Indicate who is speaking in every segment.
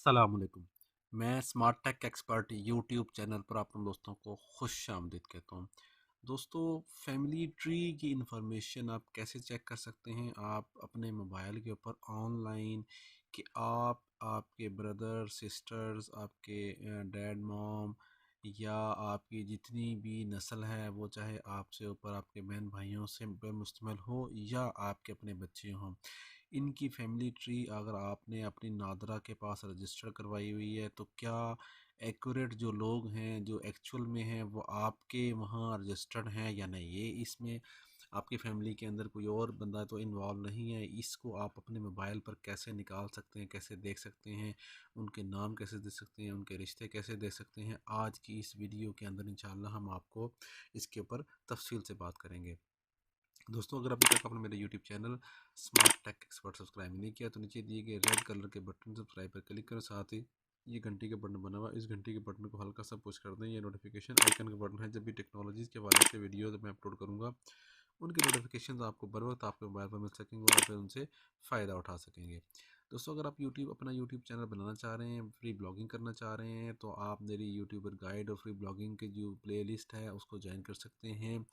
Speaker 1: अस्सलामुअलैकुम। मैं smart tech expert YouTube channel पर आप दोस्तों को खुश आमदीद कहता हूँ। दोस्तों, फैमिली ट्री की इंफॉर्मेशन आप कैसे चेक कर सकते हैं? आप अपने मोबाइल के ऊपर ऑनलाइन कि आप आपके ब्रदर सिस्टर्स, आपके डैड मॉम या आपकी जितनी भी नस्ल है, वो चाहे आपसे ऊपर आपके बहन भाइयों से पे मुश्तमिल हो या आपके अपने बच्चे हों, इनकी फैमिली ट्री अगर आपने अपनी नादरा के पास रजिस्टर करवाई हुई है तो क्या एक्यूरेट जो लोग हैं जो एक्चुअल में हैं वो आपके वहाँ रजिस्टर्ड हैं या नहीं? ये इसमें आपकी फैमिली के अंदर कोई और बंदा तो इन्वॉल्व नहीं है। इसको आप अपने मोबाइल पर कैसे निकाल सकते हैं, कैसे देख सकते हैं, उनके नाम कैसे देख सकते हैं, उनके रिश्ते कैसे देख सकते हैं? आज की इस वीडियो के अंदर इंशाल्लाह हम आपको इसके ऊपर तफसील से बात करेंगे। दोस्तों, अगर अभी तक आपने मेरे YouTube channel smart tech expert subscribe नहीं किया तो नीचे दिए गए रेड कलर के बटन सब्सक्राइब पर क्लिक करें। साथ ही ये घंटी का बटन बना हुआ, इस घंटी के बटन को हल्का सा पुश कर दें। ये नोटिफिकेशन आइकन का बटन है। जब भी टेक्नोलॉजीज़ के हवाले से वीडियो मैं अपलोड करूँगा, उनके नोटिफिकेशन आपको बर वक्त आपके मोबाइल पर मिल सकेंगे और आप उनसे फ़ायदा उठा सकेंगे। दोस्तों, अगर आप अपना यूट्यूब चैनल बनाना चाह रहे हैं, फ्री ब्लॉगिंग करना चाह रहे हैं, तो आप मेरी यूट्यूबर गाइड और फ्री ब्लॉगिंग की जो प्लेलिस्ट है उसको ज्वाइन कर सकते हैं।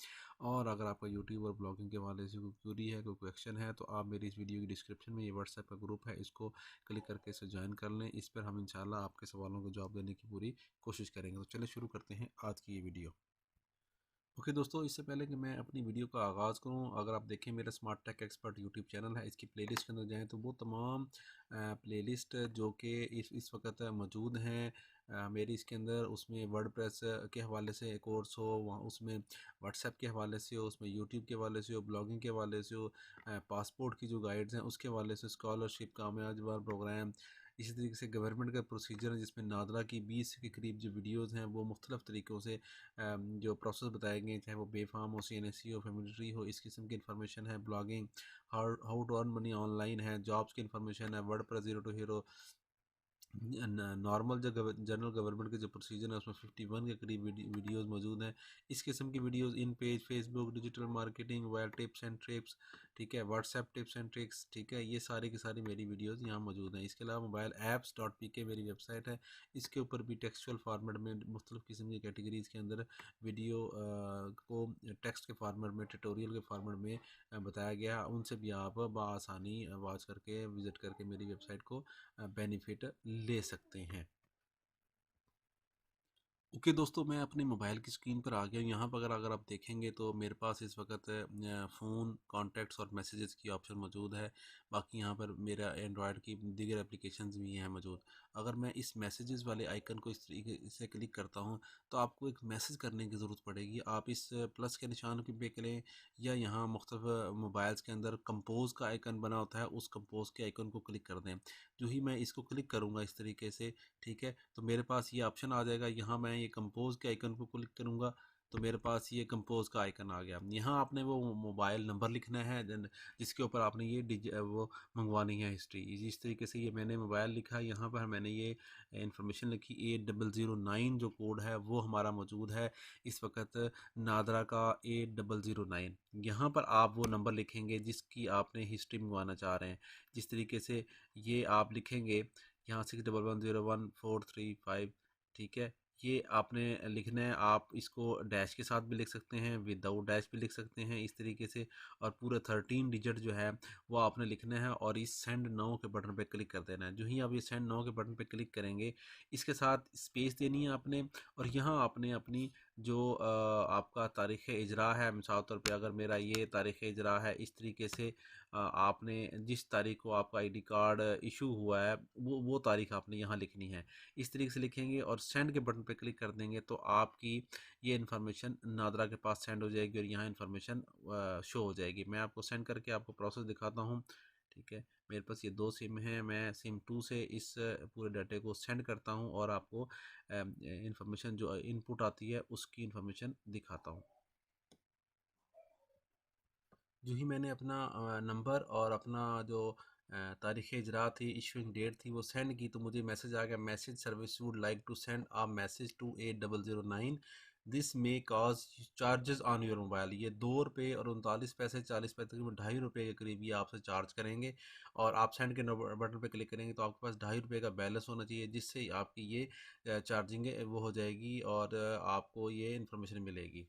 Speaker 1: और अगर आपका यूट्यूब और ब्लॉगिंग के हवाले से कोई क्वेरी है, कोई क्वेश्चन है, तो आप मेरी इस वीडियो की डिस्क्रिप्शन में ये व्हाट्सएप का ग्रुप है, इसको क्लिक करके इसे ज्वाइन कर लें। इस पर हम इंशाल्लाह आपके सवालों को जवाब देने की पूरी कोशिश करेंगे। तो चलिए शुरू करते हैं आज की ये वीडियो। ओके दोस्तों, इससे पहले कि मैं अपनी वीडियो का आगाज़ करूं, अगर आप देखें मेरा smart tech expert YouTube channel है, इसकी प्लेलिस्ट के अंदर जाएं तो वो तमाम प्लेलिस्ट जो कि इस वक्त मौजूद हैं मेरी इसके अंदर, उसमें वर्डप्रेस के हवाले से कोर्स हो, वहाँ उसमें व्हाट्सएप के हवाले से हो, उसमें यूट्यूब के हवाले से हो, ब्लॉगिंग के हवाले से हो, पासपोर्ट की जो गाइड्स हैं उसके हवाले से, स्कॉलरशिप कामयाब प्रोग्राम, इसी तरीके से गवर्नमेंट का प्रोसीजर है जिसमें नादरा की 20 के करीब जो वीडियोज़ हैं वो मुख्तलिफ़ तरीक़ों से जो प्रोसेस बताए गए, चाहे वो बेफाम हो, CNSE हो, फैमिली ट्री हो, इस किस्म की इन्फॉर्मेशन है। Blogging, how how to earn money online है, जॉब्स की इन्फॉर्मेशन है, WordPress zero to hero, normal जो जनरल गवर्नमेंट के जो प्रोसीजर है उसमें 51 के करीब वीडियोस मौजूद हैं। इस किस्म की videos in page Facebook digital marketing, well tips and trips, ठीक है, व्हाट्सएप टिप्स एंड ट्रिक्स, ठीक है, ये सारी की सारी मेरी वीडियोस यहाँ मौजूद हैं। इसके अलावा मोबाइल ऐप्स डॉट पी के मेरी वेबसाइट है, इसके ऊपर भी टेक्सचुअल फार्मेट में मुख्तलिफ़ किस्म की कैटेगरीज़ के अंदर वीडियो को टेक्स्ट के फार्मेट में, ट्यूटोरियल के फार्मेट में बताया गया। उनसे भी आप बआसानी वॉच करके विज़िट करके मेरी वेबसाइट को बेनिफिट ले सकते हैं। ओके दोस्तों, मैं अपने मोबाइल की स्क्रीन पर आ गया हूँ। यहाँ पर अगर अगर आप देखेंगे तो मेरे पास इस वक्त फ़ोन, कॉन्टैक्ट्स और मैसेजेस की ऑप्शन मौजूद है। बाकी यहाँ पर मेरा एंड्रॉयड की दीगर एप्लीकेशंस भी हैं मौजूद। अगर मैं इस मैसेजेस वाले आइकन को इस तरीके से क्लिक करता हूँ तो आपको एक मैसेज करने की ज़रूरत पड़ेगी। आप इस प्लस के निशान पे करें या यहाँ मुख्तलिफ मोबाइल्स के अंदर कंपोज का आइकन बना होता है, उस कंपोज के आइकन को क्लिक कर दें। जो ही मैं इसको क्लिक करूँगा इस तरीके से, ठीक है, तो मेरे पास ये ऑप्शन आ जाएगा। यहाँ मैं ये कंपोज के आइकन को क्लिक करूँगा तो मेरे पास ये कंपोज का आइकन आ गया। यहाँ आपने वो मोबाइल नंबर लिखना है जिसके ऊपर आपने ये वो मंगवानी है हिस्ट्री। इस तरीके से ये मैंने मोबाइल लिखा, यहाँ पर मैंने ये इंफॉर्मेशन लिखी, 8009 जो कोड है वो हमारा मौजूद है इस वक्त नादरा का 8009। यहाँ पर आप वो नंबर लिखेंगे जिसकी आपने हिस्ट्री मंगवाना चाह रहे हैं। जिस तरीके से ये आप लिखेंगे यहाँ 61110435, ठीक है, ये आपने लिखना है। आप इसको डैश के साथ भी लिख सकते हैं, विदाउट डैश भी लिख सकते हैं इस तरीके से। और पूरा 13 डिजिट जो है वो आपने लिखना है और इस सेंड नाउ के बटन पे क्लिक कर देना है। जो ही आप ये सेंड नाउ के बटन पे क्लिक करेंगे, इसके साथ स्पेस देनी है आपने। और यहाँ आपने अपनी जो आपका तारीख़ इजरा है, मिसाल तौर पे अगर मेरा ये तारीख़ इजरा है, इस तरीके से आपने जिस तारीख को आपका आईडी कार्ड इशू हुआ है वो तारीख आपने यहाँ लिखनी है। इस तरीके से लिखेंगे और सेंड के बटन पे क्लिक कर देंगे तो आपकी ये इन्फॉर्मेशन नादरा के पास सेंड हो जाएगी और यहाँ इन्फॉर्मेशन शो हो जाएगी। मैं आपको सेंड करके आपको प्रोसेस दिखाता हूँ, ठीक है। मेरे पास ये 2 सिम हैं, मैं सिम 2 से इस पूरे डाटे को सेंड करता हूँ और आपको इन्फॉर्मेशन जो इनपुट आती है उसकी इन्फॉर्मेशन दिखाता हूँ। जो ही मैंने अपना नंबर और अपना जो तारीख़ इजरा थी, इशूइंग डेट थी, वो सेंड की तो मुझे मैसेज आ गया, message service would like to send a message to 8009 this may cause charges on your mobile. ये 2 रुपये और 39 पैसे 40 पैसे, तकरीबन ₹2.5 के करीब ये आपसे चार्ज करेंगे। और आप सेंड के बटन पे क्लिक करेंगे तो आपके पास ₹2.5 का बैलेंस होना चाहिए, जिससे आपकी ये चार्जिंग वो हो जाएगी और आपको ये इन्फॉर्मेशन मिलेगी।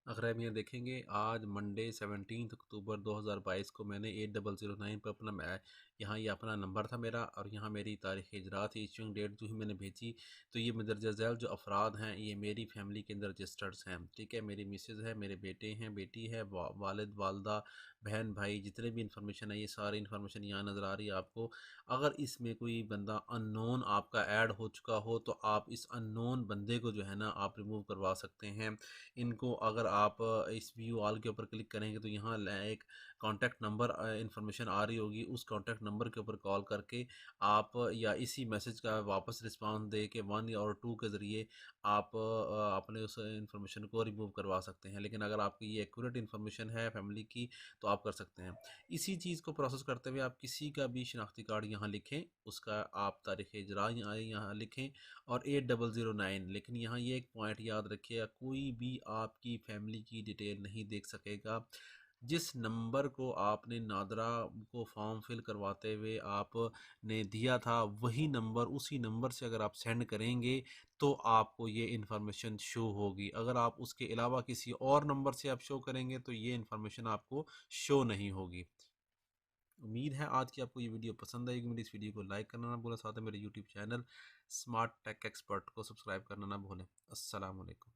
Speaker 1: अगर आप यहाँ देखेंगे, आज मंडे 17 अक्टूबर 2022 को मैंने 8009 पर अपना यहाँ ये अपना नंबर था मेरा, और यहाँ मेरी तारीख़ इजरा थी, इशूइंग डेट जो ही मैंने भेजी। तो ये मंदरजा झैल जो अफराद हैं ये मेरी फैमिली के अंदर रजिस्टर्ड हैं, ठीक है। मेरी मिसेज़ है, मेरे बेटे हैं, बेटी है, वालिद वालदा, बहन भाई, जितने भी इंफॉर्मेशन है ये सारी इन्फॉर्मेशन यहाँ नज़र आ रही है आपको। अगर इसमें कोई बंदा अननोन आपका ऐड हो चुका हो तो आप इस अननोन बंदे को जो है ना आप रिमूव करवा सकते हैं। इनको अगर आप इस व्यू ऑल के ऊपर क्लिक करेंगे तो यहाँ एक कॉन्टैक्ट नंबर इंफॉर्मेशन आ रही होगी, उस कॉन्टैक्ट नंबर के ऊपर कॉल करके आप या इसी मैसेज का वापस रिस्पांस दे के 1 और 2 के ज़रिए आप अपने उस इंफॉर्मेशन को रिमूव करवा सकते हैं। लेकिन अगर आपकी ये एक्यूरेट इन्फॉर्मेशन है फैमिली की तो आप कर सकते हैं। इसी चीज़ को प्रोसेस करते हुए आप किसी का भी शनाख्ती कार्ड यहाँ लिखें, उसका आप तारीख़ इजरा यहाँ लिखें और 8009। लेकिन यहाँ ये एक पॉइंट याद रखिएगा, कोई भी आपकी फैमिली की डिटेल नहीं देख सकेगा। जिस नंबर को आपने नादरा को फॉर्म फिल करवाते हुए आपने दिया था, वही नंबर, उसी नंबर से अगर आप सेंड करेंगे तो आपको ये इन्फॉर्मेशन शो होगी। अगर आप उसके अलावा किसी और नंबर से आप शो करेंगे तो ये इन्फॉर्मेशन आपको शो नहीं होगी। उम्मीद है आज की आपको ये वीडियो पसंद आएगी। मेरी इस वीडियो को लाइक करना ना भूलें, साथ में मेरे YouTube channel smart tech expert को सब्सक्राइब करना ना भूलें। अस्सलाम वालेकुम।